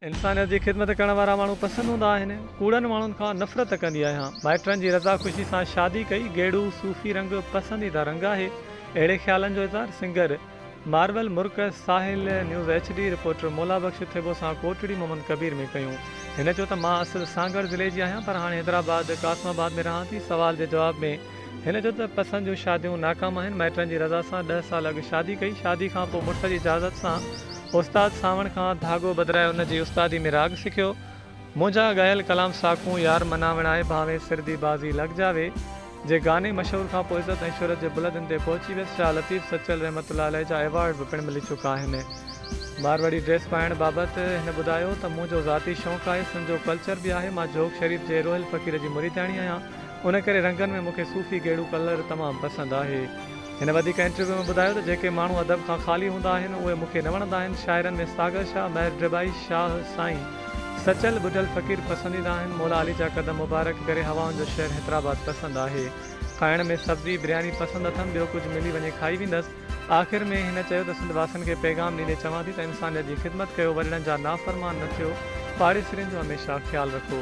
इंसानियत जी ख़िदमत करण वारा माण्हू पसंदि हूंदा आहिनि। कूड़नि माण्हुनि खां नफ़रत कंदी आहियां। माइटनि जी रज़ा ख़ुशी सां शादी कई। गेड़ू सूफ़ी रंग पसंदीदा रंग आहे। अहिड़े ख़्यालनि जो इज़हार सिंगर मार्वल मुर्क साहिल न्यूज़ HD रिपोर्टर मोला बख़्श थिबो सां कोटड़ी मोहम्मद कबीर में कयूं। हिन चयो त मां असुल सांगड़ ज़िले जी आहियां, पर हाणे हैदराबाद कासमाबाद में रहां थी। सवाल जे जवाब में हिन चयो त पसंदि जूं शादियूं नाकाम आहिनि। माइटनि जी रज़ा सां 10 साल अॻु शादी कई। शादी खां पोइ मुड़ुस जी इजाज़त सां उस्ताद सावण खां धागो बदिराए उन जी उस्तादी में राग सिखियो। मुंहिंजा ॻायल कलाम साकूं यार मना विणाए भावे सिरदी बाज़ी लॻ जावे जे गाने मशहूर खां पोइ इज़त ऐं शोहरत जे बुलंदनि ते पहुची वियसि। शाह लतीफ़ सचल रहमतुल्लाह अलैह जा एवॉर्ड बि पिणु मिली चुका आहिनि। मारवाड़ी ड्रेस पाइण बाबति हिन ॿुधायो त मुंहिंजो ज़ाती शौक़ु आहे, सिंध जो कल्चर बि आहे। मां जोग शरीफ़ जे रोहिल फ़क़ीर जी मुरीदाणी आहियां, उन करे रंगनि में मूंखे सूफ़ी गेड़ू कलर तमामु पसंदि आहे। हिन वधीक इंटरव्यू में ॿुधायो त जेके माण्हू अदब खां ख़ाली हूंदा आहिनि उहे मूंखे न वणंदा आहिनि। शाइरनि में सागर शाह, महर ड्रबाई, शाह साईं सचल, बुडल फ़क़ीर पसंदीदा आहिनि। मौला अली जा कदम मुबारक करे हवाउनि जो शहर हैदराबाद पसंदि आहे। खाइण में सब्जी बिरयानी पसंदि अथमि, ॿियो कुझु मिली वञे खाई वेंदसि। आख़िर में हिन चयो त सिंध वासियुनि खे पैगाम ॾींदे चवां थी त इंसानियत जी ख़िदमत कयो, वॾनि जा नाफ़रमान न थियो, पाड़ेसिरियुनि जो हमेशह ख़्यालु रखो।